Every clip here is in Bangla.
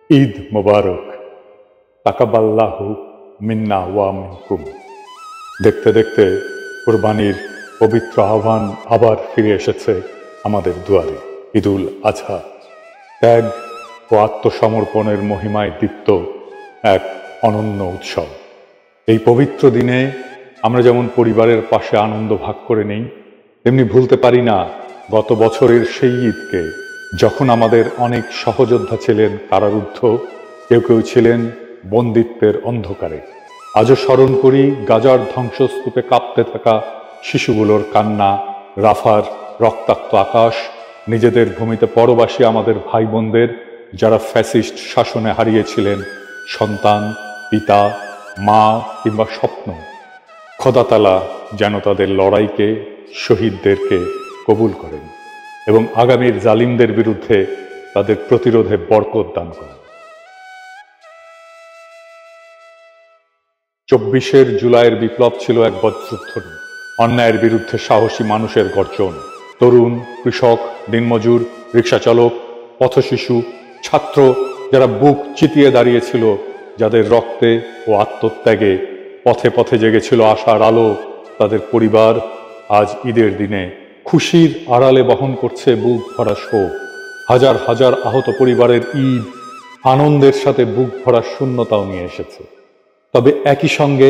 ঈদ মোবারক, তাকাব্বাল্লাহু মিন্না ওয়া মিনকুম। দেখতে দেখতে কোরবানির পবিত্র আহ্বান আবার ফিরে এসেছে আমাদের দুয়ারে। ঈদুল আজহা ত্যাগ ও আত্মসমর্পণের মহিমায় দীপ্ত এক অনন্য উৎসব। এই পবিত্র দিনে আমরা যেমন পরিবারের পাশে আনন্দ ভাগ করে নেই, তেমনি ভুলতে পারি না গত বছরের সেই ঈদকে, যখন আমাদের অনেক সহযোদ্ধা ছিলেন কারারুদ্ধ, কেউ কেউ ছিলেন বন্দিত্বের অন্ধকারে। আজও স্মরণ করি গাজার ধ্বংসস্তূপে কাঁপতে থাকা শিশুগুলোর কান্না, রাফার রক্তাক্ত আকাশ, নিজেদের ভূমিতে পরবাসী আমাদের ভাই বোনদের যারা ফ্যাসিস্ট শাসনে হারিয়েছিলেন সন্তান, পিতা, মা কিংবা স্বপ্ন। খোদা তাআলা যেন তাদের লড়াইকে, শহীদদেরকে কবুল করেন এবং আগামীর জালিমদের বিরুদ্ধে তাদের প্রতিরোধে বরকত দান করেন। ২৪ জুলাইয়ের বিপ্লব ছিল এক বজ্রধ্বনি, অন্যায়ের বিরুদ্ধে সাহসী মানুষের গর্জন। তরুণ, কৃষক, দিনমজুর, রিকশাচালক, পথশিশু, ছাত্র যারা বুক চিতিয়ে দাঁড়িয়েছিল, যাদের রক্তে ও আত্মত্যাগে পথে পথে জেগেছিল আশার আলো, তাদের পরিবার আজ ঈদের দিনে খুশির আড়ালে বহন করছে বুক ভরা শোক। হাজার হাজার আহত পরিবারের ঈদ আনন্দের সাথে বুক ভরা শূন্যতাও নিয়ে এসেছে। তবে একই সঙ্গে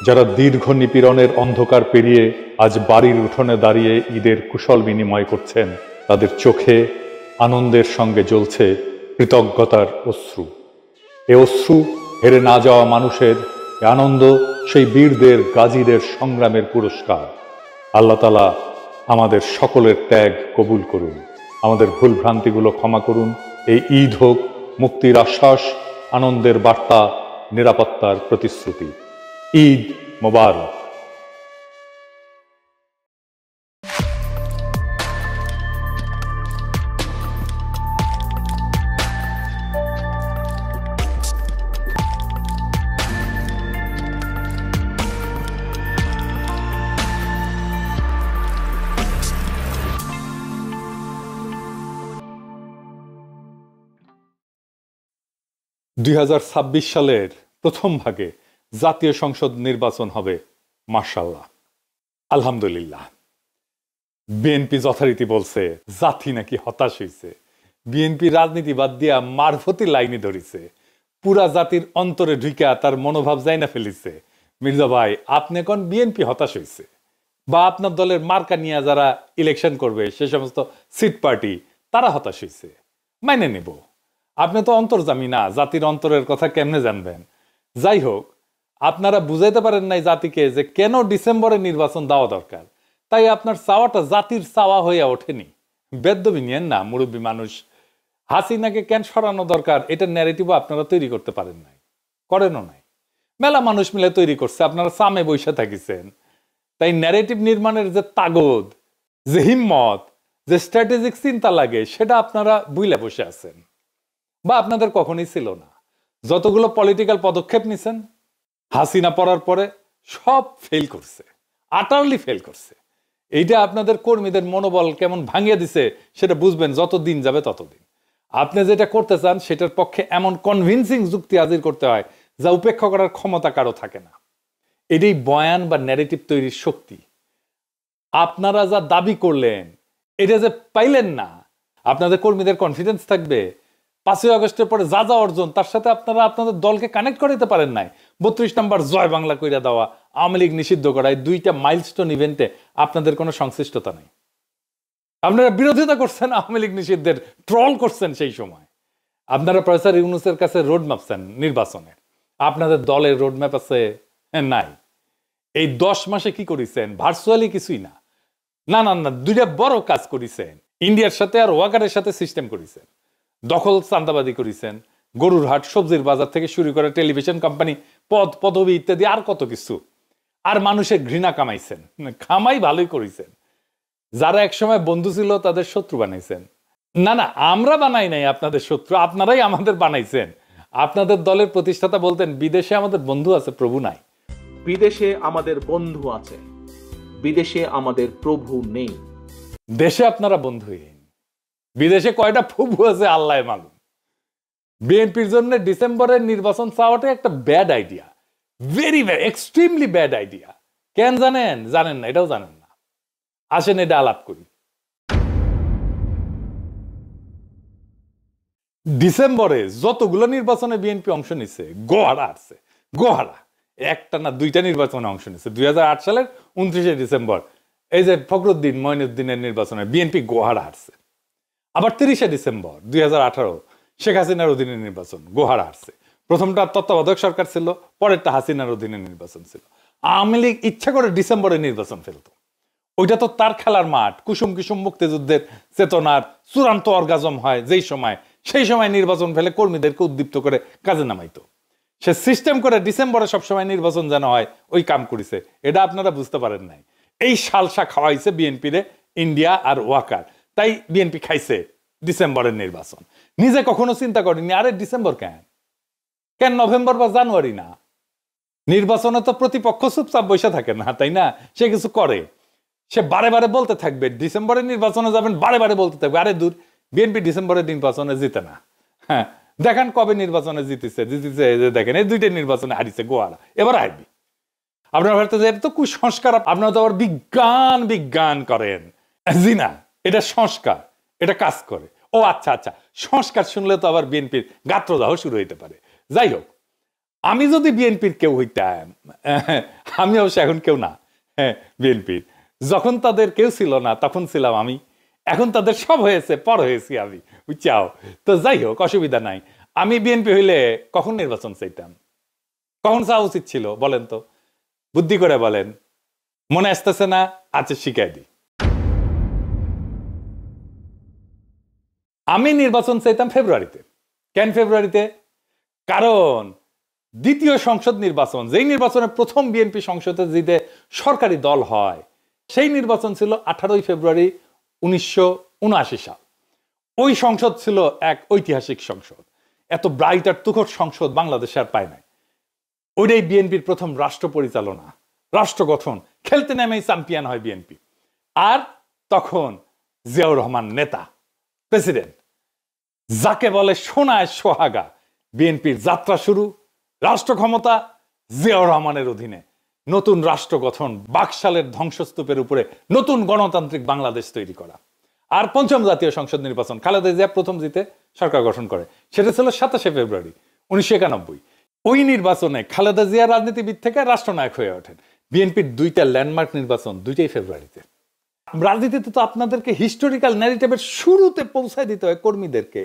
যারা দীর্ঘ নিপীড়নের অন্ধকার পেরিয়ে আজ বাড়ির উঠোনে দাঁড়িয়ে ঈদের কুশল বিনিময় করছেন, তাদের চোখে আনন্দের সঙ্গে জ্বলছে কৃতজ্ঞতার অশ্রু। এ অশ্রু হেরে না যাওয়া মানুষের, এ আনন্দ সেই বীরদের, গাজীদের সংগ্রামের পুরস্কার। আল্লাহ তাআলা আমাদের সকলের ত্যাগ কবুল করুন, আমাদের ভুল ভ্রান্তিগুলো ক্ষমা করুন। এই ঈদ হোক মুক্তির আশ্বাস, আনন্দের বার্তা, নিরাপত্তার প্রতিশ্রুতি। ঈদ মোবারক। ২০২৬ সালের প্রথম ভাগে জাতীয় সংসদ নির্বাচন হবে মাশাআল্লাহ, আলহামদুলিল্লাহ। বিএনপি যথারীতি বলছে জাতি নাকি হতাশ হয়েছে, বিএনপি রাজনীতি বাদ দিয়া মারফতি লাইনে ধরিছে, পুরা জাতির অন্তরে ঢুকা তার মনোভাব যাই না ফেলিছে। মির্জা ভাই, আপনি কোন বিএনপি হতাশ হয়েছে বা আপনার দলের মার্কা নিয়ে যারা ইলেকশন করবে সে সমস্ত সিট পার্টি তারা হতাশ হয়েছে, মাইনে নেব। আপনি তো অন্তর্জামী না, জাতির অন্তরের কথা কেমনে জানবেন? যাই হোক, আপনারা বুঝাইতে পারেন নাই জাতিকে যে কেন ডিসেম্বরে নির্বাচন দেওয়া দরকার, তাই আপনার চাওয়াটা জাতির চাওয়া হইয়া ওঠেনি। বেদ্যবি নিয়েন না, মুরব্বী মানুষ। হাসিনাকে কেন সরানো দরকার এটা ন্যারেটিভও আপনারা তৈরি করতে পারেন নাই, করেনও নাই। মেলা মানুষ মিলে তৈরি করছে, আপনারা সামে বৈশা থাকিছেন। তাই ন্যারেটিভ নির্মাণের যে তাগদ, যে হিম্মত, যে স্ট্র্যাটেজিক চিন্তা লাগে, সেটা আপনারা বুইলা বসে আছেন বা আপনাদের কখনোই ছিল না। যতগুলো পলিটিক্যাল পদক্ষেপ নিছেন হাসিনা পড়ার পরে সব ফেল করছে, আটারলি ফেল করছে। এইটা আপনাদের কর্মীদের মনোবল কেমন ভাঙিয়ে দিছে সেটা বুঝবেন যত দিন যাবে ততদিন। আপনি যেটা করতে চান সেটার পক্ষে এমন কনভিন্সিং যুক্তি হাজির করতে হয় যা উপেক্ষা করার ক্ষমতা কারো থাকে না। এটাই বয়ান বা ন্যারেটিভ তৈরির শক্তি। আপনারা যা দাবি করলেন এটা যে পাইলেন না, আপনাদের কর্মীদের কনফিডেন্স থাকবে ৫ই আগস্টের পরে যা যা অর্জন তার সাথে আপনারা আপনাদের দলকে কানেক্ট করে দিতে পারেন নাই। ৩২ নম্বর জয় বাংলা কইরা দেওয়া, আওয়ামী লীগ নিষিদ্ধ করা, এই দুইটা মাইলস্টোন ইভেন্টে আপনাদের কোনো সংশ্লিষ্টতা নেই। আপনারা বিরোধিতা করছেন আওয়ামী লীগ নিষিদ্ধের, ট্রল করছেন সেই সময়। আপনারা প্রফেসর ইউনূসের কাছে রোড ম্যাপ চান নির্বাচনের, আপনাদের দলের রোড ম্যাপ আছে নাই। এই ১০ মাসে কি করেছেন? ভার্চুয়ালি কিছুই না। না না না, দুইটা বড় কাজ করেছেন। ইন্ডিয়ার সাথে আর ওয়াকারের সাথে সিস্টেম করেছেন, দখল চাঁদাবাদি করেছেন, গরুর হাট, সবজির বাজার থেকে শুরু করে টেলিভিশন কোম্পানি, পদ পদবি ইত্যাদি আর কত কিছু। আর মানুষের ঘৃণা কামাইছেন, কামাই ভালোই করেছেন। যারা একসময় বন্ধু ছিল তাদের শত্রু বানাইছেন। না না, আমরা বানাই নাই আপনাদের শত্রু, আপনারাই আমাদের বানাইছেন। আপনাদের দলের প্রতিষ্ঠাতা বলতেন বিদেশে আমাদের বন্ধু আছে, প্রভু নাই। বিদেশে আমাদের বন্ধু আছে, বিদেশে আমাদের প্রভু নেই। দেশে আপনারা বন্ধুহীন, বিদেশে কয়টা প্রভু আছে আল্লাহ মালুম। বিএনপির জন্য ডিসেম্বরের নির্বাচন চাওয়াটা একটা bad idea, very very extremely bad idea. কেন জানেন? জানেন না, এটাও জানেন না। আসেন এটা আলাপ করি। ডিসেম্বরে যতগুলো নির্বাচনে বিএনপি অংশ নিচ্ছে, গোহারা আসছে, গোহারা একটা না দুইটা নির্বাচনে অংশ নিচ্ছে। 2008 সালের 29শে ডিসেম্বর এই যে ফখরুদ্দিন মঈনুদ্দিনের নির্বাচনে বিএনপি গোহারা হারছে। আবার 30শে ডিসেম্বর 2018 শেখ হাসিনার অধীনে নির্বাচন, গোহারা হারছে। প্রথমটা তত্ত্বাবধায়ক সরকার ছিল, পরেরটা হাসিনার অধীনে নির্বাচন ছিল। আওয়ামী লীগ ইচ্ছা করে ডিসেম্বরে নির্বাচন ফেলতো। ওইটা তো তার খেলার মাঠ, কুসুম কুসুম মুক্তিযুদ্ধের চেতনার চূড়ান্ত অর্গাজম হয় যেই সময়, সেই সময় নির্বাচন ফেলে কর্মীদেরকে উদ্দীপ্ত করে কাজে নামাইতো। সে সিস্টেম করে ডিসেম্বরে সবসময় নির্বাচন যেন হয় ওই কাম করেছে। এটা আপনারা বুঝতে পারেন নাই। এই সালসা খাওয়াইছে বিএনপিরে ইন্ডিয়া আর ওয়াকার, তাই বিএনপি খাইছে ডিসেম্বরের নির্বাচন। নিজে কখনো চিন্তা করেনি আরে ডিসেম্বর কেন, কেন নভেম্বর বা জানুয়ারি না? নির্বাচনে তো প্রতিপক্ষ চুপচাপ বসে থাকে না, তাই না? সে কিছু করে, সে বারে বারে বলতে থাকবে ডিসেম্বরের নির্বাচনে যাবেন, বারে বারে বলতে থাকবে। আরে দূর, বিএনপি ডিসেম্বরের নির্বাচনে জিতে না। হ্যাঁ, দেখেন কবে নির্বাচনে জিতেছে, দেখেন এই দুইটা নির্বাচনে হারিয়েছে গোয়ারা, এবার হারবি। আপনার ভারতে যে এটা তো কুসংস্কার, আপনারা তো আবার বিজ্ঞান বিজ্ঞান করেন। জি না, এটা সংস্কার, এটা কাজ করে। ও আচ্ছা আচ্ছা, সংস্কার শুনলে তো আবার বিএনপির গাত্রদাহ শুরু হইতে পারে। যাই হোক, আমি যদি বিএনপির কেউ হইতাম, আমি অবশ্য এখন কেউ না, হ্যাঁ বিএনপির যখন তাদের কেউ ছিল না তখন ছিলাম আমি, এখন তাদের সব হয়েছে, পর হয়েছি আমি, বুঝছাও? তো যাই হোক, অসুবিধা নাই। আমি বিএনপি হইলে কখন নির্বাচন চাইতাম, কখন চাওয়া উচিত ছিল বলেন তো? বুদ্ধি করে বলেন, মনে আসতেছে না? আচ্ছা শিখাই দিই। আমি নির্বাচন চাইতাম ফেব্রুয়ারিতে। কেন ফেব্রুয়ারিতে? কারণ দ্বিতীয় সংসদ নির্বাচন, যেই নির্বাচনে প্রথম বিএনপি সংসদে জিতে সরকারি দল হয়, সেই নির্বাচন ছিল 18 ফেব্রুয়ারি 1979 সাল। ওই সংসদ ছিল এক ঐতিহাসিক সংসদ। এত ব্রাইট আর তুখর সংসদ বাংলাদেশে আর পায় নাই। ওইটাই বিএনপির প্রথম রাষ্ট্র পরিচালনা, রাষ্ট্র গঠন, খেলতে নেমেই চ্যাম্পিয়ন হয় বিএনপি। আর তখন জিয়াউর রহমান নেতা, প্রেসিডেন্ট, যাকে বলে সোনায় সোহাগা। বিএনপির যাত্রা শুরু, রাষ্ট্র ক্ষমতা জিয়াউর রহমানের অধীনে, নতুন রাষ্ট্র গঠন, বাকশালের ধ্বংসস্তূপের উপরে নতুন গণতান্ত্রিক বাংলাদেশ তৈরি করা। আর পঞ্চম জাতীয় সংসদ নির্বাচন, খালেদা জিয়া প্রথম জিতে সরকার গঠন করে, সেটা ছিল 27 ফেব্রুয়ারি 1991। ওই নির্বাচনে খালেদা জিয়া রাজনীতিবিদ থেকে রাষ্ট্রনায়ক হয়ে ওঠেন। বিএনপির দুইটা ল্যান্ডমার্ক নির্বাচন, দুইটাই ফেব্রুয়ারিতে। রাজনীতিতে তো আপনাদেরকে হিস্টোরিক্যাল ন্যারেটিভের শুরুতে পৌঁছায় দিতে হয় কর্মীদেরকে,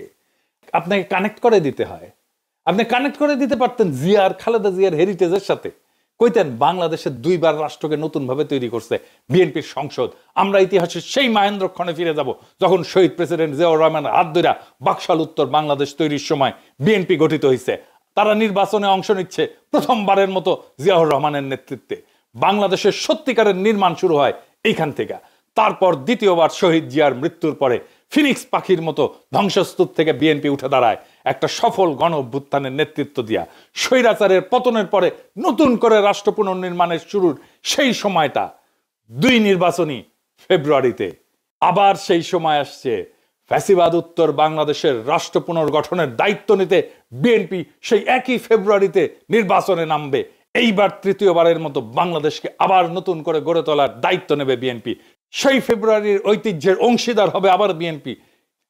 আপনাকে কানেক্ট করে দিতে হয়। আপনি কানেক্ট করে দিতে পারতেন জিয়ার, খালেদা জিয়ার হেরিটেজের সাথে, কইতেন বাংলাদেশের দুইবার রাষ্ট্রকে নতুন ভাবে তৈরি করছে বিএনপির সংসদ। আমরা ইতিহাসের সেই মহেন্দ্রক্ষণে ফিরে যাব যখন শহীদ প্রেসিডেন্ট জিয়াউর রহমান হাত ধরে বাকশাল উত্তর বাংলাদেশ তৈরির সময় বিএনপি গঠিত হয়েছে। তারা নির্বাচনে অংশ নিচ্ছে প্রথমবারের মতো জিয়াউর রহমানের নেতৃত্বে। বাংলাদেশের সত্যিকারের নির্মাণ শুরু হয় এইখান থেকে। তারপর দ্বিতীয়বার শহীদ জিয়ার মৃত্যুর পরে ফিনিক্স পাখির মতো ধ্বংসস্তূপ থেকে বিএনপি উঠে দাঁড়ায় একটা সফল গণ অভ্যুত্থানের নেতৃত্ব দিয়া। স্বৈরাচারের পতনের পরে নতুন করে রাষ্ট্র পুনর্নির্মাণের শুরুর সেই সময়টা, দুই নির্বাচনী ফেব্রুয়ারিতে। আবার সেই সময় আসছে ফ্যাসিবাদ উত্তর বাংলাদেশের রাষ্ট্র পুনর্গঠনের দায়িত্ব নিতে বিএনপি সেই একই ফেব্রুয়ারিতে নির্বাচনে নামবে। এইবার তৃতীয়বারের মতো বাংলাদেশকে আবার নতুন করে গড়ে তোলার দায়িত্ব নেবে বিএনপি। সেই ফেব্রুয়ারির ঐতিহ্যের অংশীদার হবে আবার বিএনপি,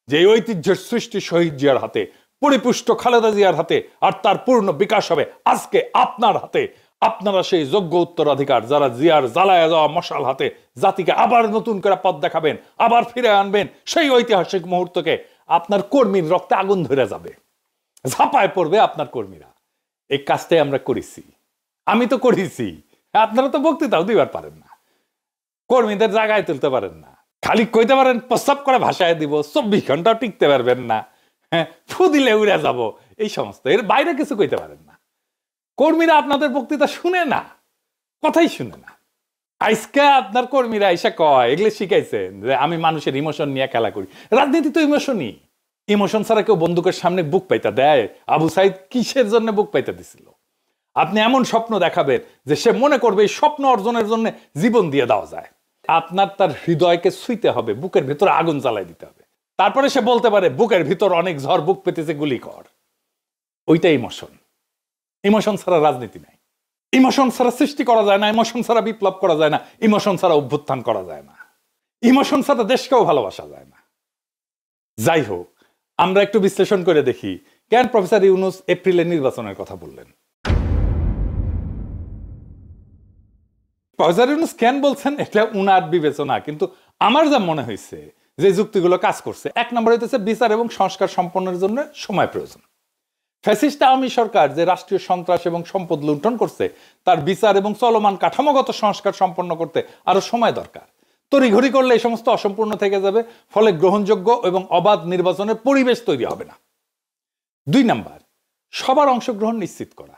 যে ঐতিহ্যের সৃষ্টি শহীদ জিয়ার হাতে, পরিপুষ্ট খালেদা জিয়ার হাতে, আর তার পূর্ণ বিকাশ হবে আজকে আপনার হাতে। আপনারা সেই যোগ্য উত্তরাধিকার, যারা জিয়ার জ্বালায় যাওয়া মশাল হাতে জাতিকে আবার নতুন করে পথ দেখাবেন, আবার ফিরে আনবেন সেই ঐতিহাসিক মুহূর্তকে। আপনার কর্মীর রক্তে আগুন ধরে যাবে, ঝাঁপায় পড়বে আপনার কর্মীরা। এই কাজটাই আমরা করেছি, আমি তো করেছি। আপনারা তো বক্তৃতাও দিবার পারেন না, কর্মীদের জায়গায় তুলতে পারেন না, খালি কইতে পারেন প্রস্তাব করে ভাষায় দিব, 24 ঘন্টাও টিকতে পারবেন না, হ্যাঁ ফু দিলে উড়ে যাব, এই সমস্ত, এর বাইরে কিছু কইতে পারেন না। কর্মীরা আপনাদের বক্তৃতা শুনে না, কথাই শুনে না। আজকে আপনার কর্মীরা এসে কয়, এগুলো শিখাইছেন যে আমি মানুষের ইমোশন নিয়ে খেলা করি। রাজনীতি তো ইমোশনই, ইমোশন ছাড়া কেউ বন্দুকের সামনে বুক পাইতে দেয়? আবু সাইদ কিসের জন্য বুক পাইতে দিছিল? আপনি এমন স্বপ্ন দেখাবেন যে সে মনে করবে এই স্বপ্ন অর্জনের জন্য জীবন দিয়ে দেওয়া যায়। আপনার তার হৃদয়কে ছুঁইতে হবে, বুকের ভিতরে আগুন জ্বালাই দিতে হবে, তারপরে সে বলতে পারে বুকের ভিতর অনেক ঝড়, বুক পেতেছে, গুলি কর। ওইটা ইমোশন। ইমোশন ছাড়া রাজনীতি নাই, ইমোশন ছাড়া সৃষ্টি করা যায় না, ইমোশন ছাড়া বিপ্লব করা যায় না, ইমোশন ছাড়া অভ্যুত্থান করা যায় না, ইমোশন ছাড়া দেশকেও ভালোবাসা যায় না। যাই হোক, আমরা একটু বিশ্লেষণ করে দেখি কেন প্রফেসর ইউনূস এপ্রিলে নির্বাচনের কথা বললেন। প্রফেসর ইউনূস কেন বলছেন এটা উনার বিবেচনা, কিন্তু আমার যা মনে হয়েছে যে যুক্তিগুলো কাজ করছে, এক নম্বর হইতেছে বিচার এবং সংস্কার সম্পন্নের জন্য সময় প্রয়োজন। ফ্যাসিস্ট আওয়ামী সরকার যে রাষ্ট্রীয় সন্ত্রাস এবং সম্পদ লুণ্ঠন করছে, তার বিচার এবং চলমান কাঠামোগত সংস্কার সম্পন্ন করতে আরো সময় দরকার। তড়িঘড়ি করলে এই সমস্ত অসম্পূর্ণ থেকে যাবে, ফলে গ্রহণযোগ্য এবং অবাধ নির্বাচনের পরিবেশ তৈরি হবে না। 2 নাম্বার, সবার অংশগ্রহণ নিশ্চিত করা।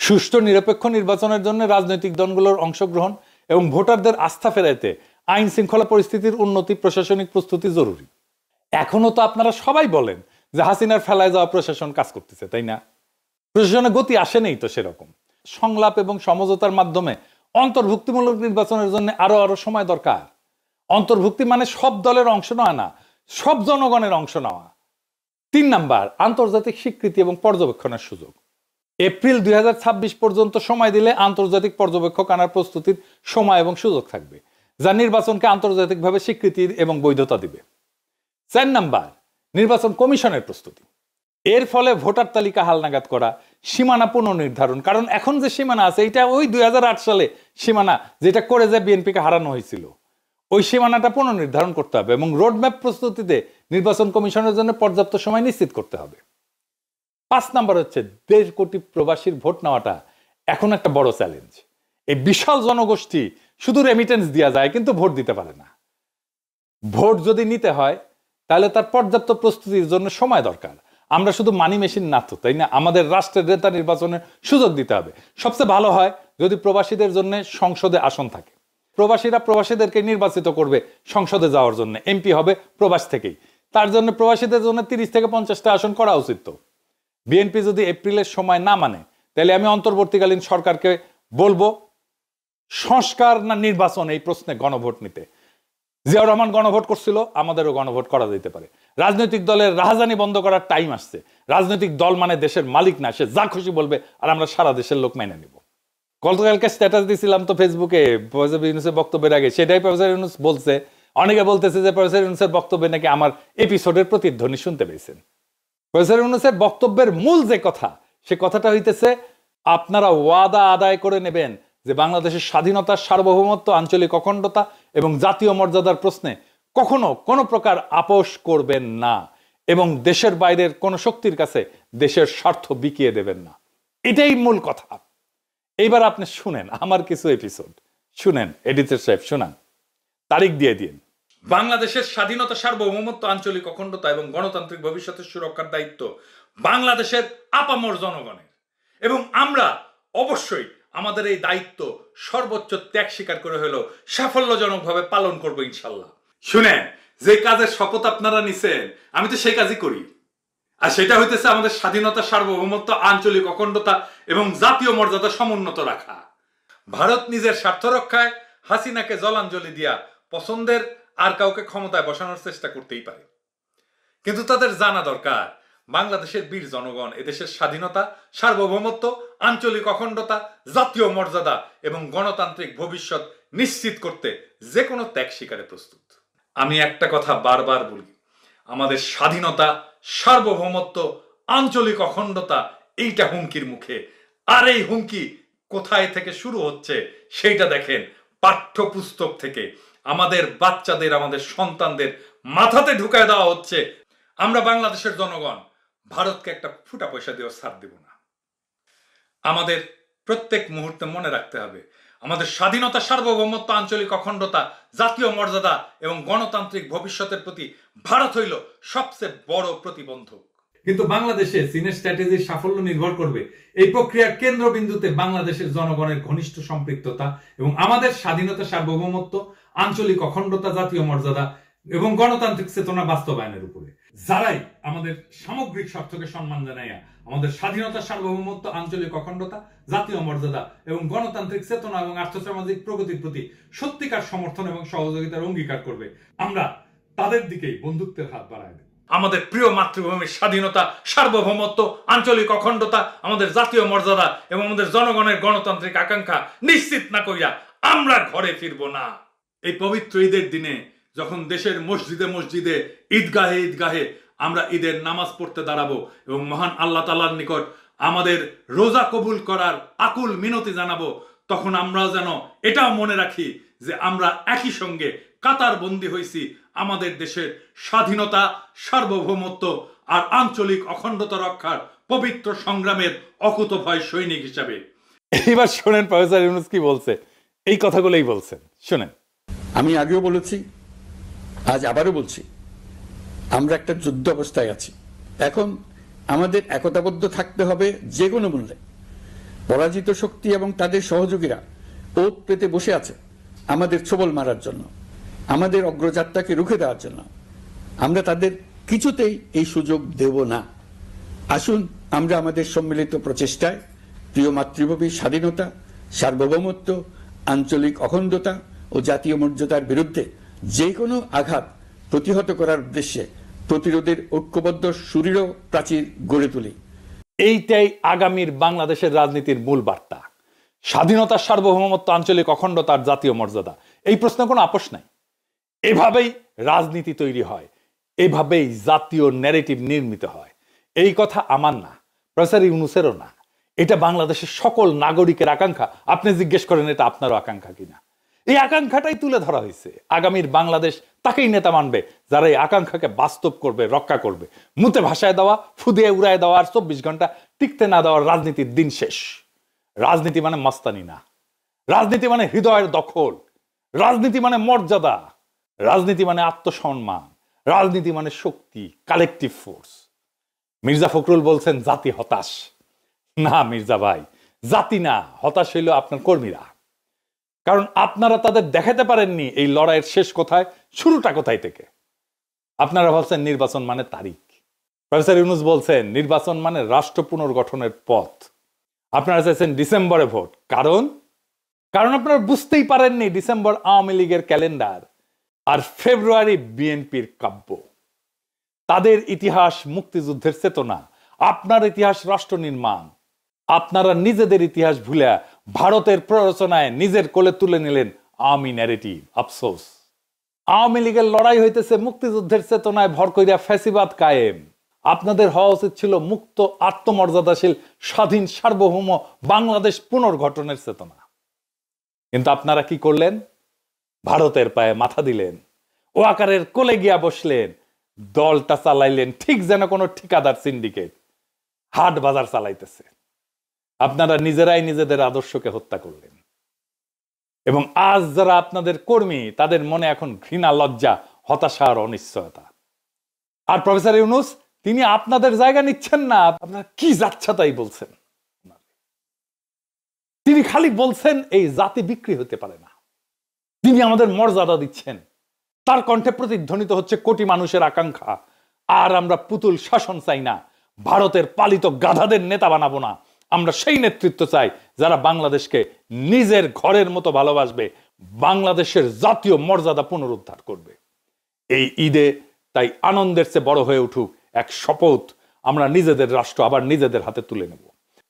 সুষ্ঠু নিরপেক্ষ নির্বাচনের জন্য রাজনৈতিক দলগুলোর অংশগ্রহণ এবং ভোটারদের আস্থা ফেরাইতে আইন শৃঙ্খলা পরিস্থিতির উন্নতি, প্রশাসনিক প্রস্তুতি জরুরি। এখনো তো আপনারা সবাই বলেন যে হাসিনার ফেলায় যাওয়া প্রশাসন কাজ করতেছে, তাই না? প্রশাসনের গতি আসেনি তো সেরকম। সংলাপ এবং সমঝোতার মাধ্যমে অন্তর্ভুক্তিমূলক নির্বাচনের জন্য আরো সময় দরকার। অন্তর্ভুক্তি মানে সব দলের অংশ নেওয়া না, সব জনগণের অংশ নেওয়া। 3 নাম্বার, আন্তর্জাতিক স্বীকৃতি এবং পর্যবেক্ষণের সুযোগ। এপ্রিল 2026 পর্যন্ত সময় দিলে আন্তর্জাতিক পর্যবেক্ষক আনার প্রস্তুতির সময় এবং সুযোগ থাকবে, যা নির্বাচনকে আন্তর্জাতিকভাবে স্বীকৃতি এবং বৈধতা দিবে। 4 নাম্বার, নির্বাচন কমিশনের প্রস্তুতি। এর ফলে ভোটার তালিকা হালনাগাদ করা, সীমানা পুনর্নির্ধারণ। কারণ এখন যে সীমানা আছে এটা ওই 2008 সালে সীমানা, যেটা করে যে বিএনপিকে হারানো হয়েছিল, ওই সীমানাটা পুনর্নির্ধারণ করতে হবে এবং রোডম্যাপ প্রস্তুতিতে নির্বাচন কমিশনের জন্য পর্যাপ্ত সময় নিশ্চিত করতে হবে। 5 নাম্বার হচ্ছে 1.5 কোটি প্রবাসীর ভোট নেওয়াটা এখন একটা বড় চ্যালেঞ্জ। এই বিশাল জনগোষ্ঠী শুধু রেমিটেন্স দেওয়া যায় কিন্তু ভোট দিতে পারে না। ভোট যদি নিতে হয় তাহলে তার পর্যাপ্ত প্রস্তুতির জন্য সময় দরকার। আমরা শুধু মানি মেশিন না তো, তাই না? আমাদের রাষ্ট্রের নেতা নির্বাচনের সুযোগ দিতে হবে। সবচেয়ে ভালো হয় যদি প্রবাসীদের জন্য সংসদে আসন থাকে। প্রবাসীরা প্রবাসীদেরকে নির্বাচিত করবে সংসদে যাওয়ার জন্য, এমপি হবে প্রবাস থেকেই। তার জন্য প্রবাসীদের জন্য 30 থেকে 50টা আসন করা উচিত। তো বিএনপি যদি এপ্রিলের সময় না মানে, তাহলে আমি অন্তর্বর্তীকালীন সরকারকে বলবো সংস্কার না নির্বাচন এই প্রশ্নে গণভোট নিতে। জিয়াউর রহমান গণভোট করছিল, আমাদেরও গণভোট করা যেতে পারে। রাজনৈতিক দলের রাহাজানি বন্ধ করার টাইম আসছে। রাজনৈতিক দল মানে দেশের মালিক না, সে যা খুশি বলবে আর আমরা সারা দেশের লোক মেনে নিব। গতকালকে স্ট্যাটাস দিয়েছিলাম তো ফেসবুকে প্রফেসর ইউনূসের বক্তব্যের আগে, সেটাই প্রফেসর ইউনূস বলছে। অনেকে বলতেছে যে প্রফেসর ইউনূসের বক্তব্যে নাকি আমার এপিসোডের প্রতিধ্বনি শুনতে পেয়েছেন। প্রফেসর ইউনূসের বক্তব্যের মূল যে কথা, সে কথাটা হইতেছে আপনারা ওয়াদা আদায় করে নেবেন যে বাংলাদেশের স্বাধীনতা, সার্বভৌমত্ব, আঞ্চলিক অখণ্ডতা এবং জাতীয় মর্যাদার প্রশ্নে কখনো কোনো প্রকার আপোষ করবেন না এবং দেশের বাইরের কোনো শক্তির কাছে দেশের স্বার্থ বিকিয়ে দেবেন না। এটাই মূল কথা। এইবার আপনি শুনেন আমার কিছু এপিসোড, শুনেন। এডিটর সাহেব শুনান, তারিখ দিয়ে দিন। বাংলাদেশের স্বাধীনতা, সার্বভৌমত্ব, আঞ্চলিক অখণ্ডতা এবং গণতান্ত্রিক ভবিষ্যতের সুরক্ষার দায়িত্ব বাংলাদেশের আপামর জনগণের, এবং আমরা অবশ্যই আমাদের এই দায়িত্ব সর্বোচ্চ ত্যাগ স্বীকার করে হলেও সাফল্যজনকভাবে পালন করবো ইনশাল্লাহ। শুনেন, যে কাজের শপথ আপনারা নিছেন আমি তো সেই কাজই করি, আর সেটা হইতেছে আমাদের স্বাধীনতা, সার্বভৌমত্ব, আঞ্চলিক অখণ্ডতা এবং জাতীয় মর্যাদা সমুন্নত রাখা। ভারত নিজের স্বার্থ রক্ষায় হাসিনাকে জলাঞ্জলি দিয়া পছন্দের আর কাউকে ক্ষমতায় বসানোর চেষ্টা করতেই পারে, কিন্তু তাদের জানা দরকার বাংলাদেশের বীর জনগণ এদেশের স্বাধীনতা, সার্বভৌমত্ব, আঞ্চলিক অখণ্ডতা, জাতীয় মর্যাদা এবং গণতান্ত্রিক ভবিষ্যৎ নিশ্চিত করতে যে কোনো ত্যাগ স্বীকারে প্রস্তুত। আমি একটা কথা বারবার বলি, আমাদের স্বাধীনতা, সার্বভৌমত্ব, আঞ্চলিক অখণ্ডতা এইটা হুমকির মুখে। আর এই হুমকি কোথায় থেকে শুরু হচ্ছে সেইটা দেখেন, পাঠ্যপুস্তক থেকে আমাদের বাচ্চাদের, আমাদের সন্তানদের মাথাতে ঢুকায় দেওয়া হচ্ছে আমরা বাংলাদেশের জনগণ ভারতকে একটা ফুটা পয়সা দিয়েও ছাড় দেব না। আমাদের প্রত্যেক মুহূর্তে মনে রাখতে হবে আমাদের স্বাধীনতা, সার্বভৌমত্ব, আঞ্চলিক অখণ্ডতা, জাতীয় মর্যাদা এবং গণতান্ত্রিক ভবিষ্যতের প্রতি ভারত হইল সবচেয়ে বড় প্রতিবন্ধক। কিন্তু বাংলাদেশে চীনের স্ট্র্যাটেজির সাফল্য নির্ভর করবে এই প্রক্রিয়ার কেন্দ্রবিন্দুতে বাংলাদেশের জনগণের ঘনিষ্ঠ সম্পৃক্ততা এবং আমাদের স্বাধীনতা, সার্বভৌমত্ব, আঞ্চলিক অখণ্ডতা, জাতীয় মর্যাদা এবং গণতান্ত্রিক চেতনা বাস্তবায়নের উপরে। যারাই আমাদের সামগ্রিক স্বার্থকে সম্মান জানাইয়া আমাদের স্বাধীনতা, সার্বভৌমত্ব, আঞ্চলিক অখণ্ডতা, জাতীয় মর্যাদা এবং গণতান্ত্রিক চেতনা এবং আর্থসামাজিক প্রগতির প্রতি সত্যিকার সমর্থন এবং সহযোগিতার অঙ্গীকার করবে, আমরা তাদের দিকেই বন্ধুত্বের হাত বাড়ায় দেব। আমাদের প্রিয় মাতৃভূমির স্বাধীনতা, সার্বভৌমত্ব, আঞ্চলিক অখণ্ডতা, আমাদের জাতীয় মর্যাদা এবং আমাদের জনগণের গণতান্ত্রিক আকাঙ্ক্ষা নিশ্চিত না কইরা আমরা ঘরে ফিরবো না। এই পবিত্র ঈদের দিনে যখন দেশের মসজিদে মসজিদে, ঈদগাহে ঈদগাহে আমরা ঈদের নামাজ পড়তে দাঁড়াবো এবং মহান আল্লাহ তাআলার নিকট আমাদের রোজা কবুল করার আকুল মিনতি জানাবো, তখন আমরা যেন এটাও মনে রাখি যে আমরা একই সঙ্গে কাতার বন্দী হয়েছি আমাদের দেশের স্বাধীনতা, সার্বভৌমত্ব আর আঞ্চলিক অখণ্ডতা রক্ষার পবিত্র সংগ্রামের অকুতভয় সৈনিক হিসাবে। এবার শোনেন প্রফেসর ইউনূস কি বলছে, এই কথাগুলোই বলছেন, শোনেন। আমি আগেও বলেছি, আজ আবারও বলছি, আমরা একটা যুদ্ধ অবস্থায় আছি। এখন আমাদের একতাবদ্ধ থাকতে হবে যে কোনো মূল্যে। পরাজিত শক্তি এবং তাদের সহযোগীরা ওত পেতে বসে আছে আমাদের ছোবল মারার জন্য, আমাদের অগ্রযাত্রাকে রুখে দেওয়ার জন্য। আমরা তাদের কিছুতেই এই সুযোগ দেব না। আসুন আমরা আমাদের সম্মিলিত প্রচেষ্টায় প্রিয় মাতৃভূমির স্বাধীনতা, সার্বভৌমত্ব, আঞ্চলিক অখণ্ডতা ও জাতীয় মর্যাদার বিরুদ্ধে যে কোনো আঘাত প্রতিহত করার উদ্দেশ্যে প্রতিরোধের ঐক্যবদ্ধ সুদৃঢ় প্রাচীর গড়ে তুলি। এইটাই আগামীর বাংলাদেশের রাজনীতির মূল বার্তা। স্বাধীনতা, সার্বভৌমত্ব, আঞ্চলিক অখণ্ডতার জাতীয় মর্যাদা, এই প্রশ্নে কোনো আপোষ নাই। এভাবেই রাজনীতি তৈরি হয়, এভাবেই জাতীয় ন্যারেটিভ নির্মিত হয়। এই কথা আমার না, প্রফেসর ইউনূসেরও না, এটা বাংলাদেশের সকল নাগরিকের আকাঙ্ক্ষা। আপনি জিজ্ঞেস করেন এটা আপনারও আকাঙ্ক্ষা কিনা। এই আকাঙ্ক্ষাটাই তুলে ধরা হয়েছে। আগামীর বাংলাদেশ তাকেই নেতা মানবে যারা এই আকাঙ্ক্ষাকে বাস্তব করবে, রক্ষা করবে। মুতে ভাষায় দেওয়া, ফুদিয়ে উড়ায় দেওয়া আর 24 ঘন্টা টিকতে না দেওয়ার রাজনীতির দিন শেষ। রাজনীতি মানে মস্তানি না, রাজনীতি মানে হৃদয়ের দখল, রাজনীতি মানে মর্যাদা, রাজনীতি মানে আত্মসম্মান, রাজনীতি মানে শক্তি, কালেকটিভ ফোর্স। মির্জা ফখরুল বলছেন জাতি হতাশ। না মির্জা ভাই, জাতি না, হতাশ হইল আপনার কর্মীরা। কারণ আপনারা তাদের দেখাতে পারেননি এই লড়াইয়ের শেষ কোথায়, শুরুটা কোথায় থেকে। আপনারা বলছেন নির্বাচন মানে তারিখ, প্রফেসর ইউনূস বলছেন নির্বাচন মানে রাষ্ট্র পুনর্গঠনের পথ। আপনারা চাইছেন ডিসেম্বরে ভোট, কারণ আপনারা বুঝতেই পারেননি ডিসেম্বর আওয়ামী লীগের ক্যালেন্ডার আর ফেব্রুয়ারি বিএনপির কাব্য। তাদের ইতিহাস মুক্তিযুদ্ধের চেতনা, আপনার ইতিহাস রাষ্ট্র নির্মাণ। আপনারা নিজেদের ইতিহাস ভুলে ভারতের প্ররোচনায় নিজের কোলে তুলে নিলেন আওয়ামী ন্যারেটিভ। আফসোস, আওয়ামী লীগের লড়াই হইতেছে মুক্তিযুদ্ধের চেতনায় ভর কইরা ফ্যাসিবাদ কায়েম। আপনাদের হওয়া উচিত ছিল মুক্ত, আত্মমর্যাদাশীল, স্বাধীন, সার্বভৌম বাংলাদেশ পুনর্গঠনের চেতনা। কিন্তু আপনারা কি করলেন? ভারতের পায়ে মাথা দিলেন, ওয়াকারের কোলে গিয়া বসলেন, দলটা চালাইলেন ঠিক যেন কোনো ঠিকাদার সিন্ডিকেট হাট বাজার চালাইতেছে। আপনারা নিজেরাই নিজেদের আদর্শকে হত্যা করলেন। এবং আজ যারা আপনাদের কর্মী, তাদের মনে এখন ঘৃণা, লজ্জা, হতাশা আর অনিশ্চয়তা। আর প্রফেসর ইউনূস তিনি আপনাদের জায়গা নিচ্ছেন না। আপনারা কি যাচ্ছা তাই বলছেন। তিনি খালি বলছেন এই জাতি বিক্রি হতে পারে না। তিনি আমাদের মর্যাদা দিচ্ছেন। তার কণ্ঠে প্রতিধ্বনিত হচ্ছে কোটি মানুষের আকাঙ্ক্ষা। আর আমরা পুতুল শাসন চাই না, ভারতের পালিত গাধাদের নেতা বানাবো না। আমরা সেই নেতৃত্ব চাই যারা বাংলাদেশকে নিজের ঘরের মতো ভালোবাসবে, বাংলাদেশের জাতীয় মর্যাদা পুনরুদ্ধার করবে। এই ঈদে তাই আনন্দের চেয়ে বড় হয়ে উঠুক এক শপথ, আমরা নিজেদের রাষ্ট্র আবার নিজেদের হাতে তুলে নেব।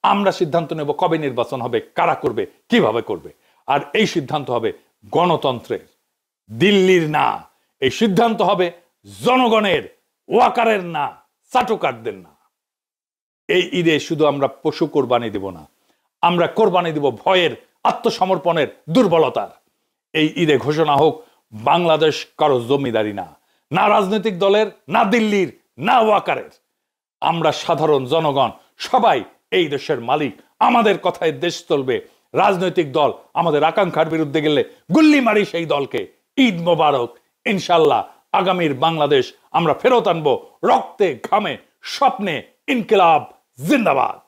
আমরা সিদ্ধান্ত নেব কবে নির্বাচন হবে, কারা করবে, কিভাবে করবে। আর এই সিদ্ধান্ত হবে গণতন্ত্রের, দিল্লির না। এই সিদ্ধান্ত হবে জনগণের, ওয়াকারের না, চাটুকারদের না। এই ঈদে শুধু আমরা পশু কোরবানি দিব না, আমরা কোরবানি দিব ভয়ের, আত্মসমর্পণের, দুর্বলতার। এই ঈদে ঘোষণা হোক বাংলাদেশ কারো জমিদারি না, না রাজনৈতিক দলের, না দিল্লির, না ওয়াকারের। আমরা সাধারণ জনগণ সবাই এই দেশের মালিক। আমাদের কথায় দেশ চলবে। রাজনৈতিক দল আমাদের আকাঙ্ক্ষার বিরুদ্ধে গেলে গুল্লি মারি সেই দলকে। ঈদ মোবারক। ইনশাল্লাহ আগামীর বাংলাদেশ আমরা ফেরত আনবো রক্তে, ঘামে, স্বপ্নে। ইনকিলাব জিন্দাবাদ।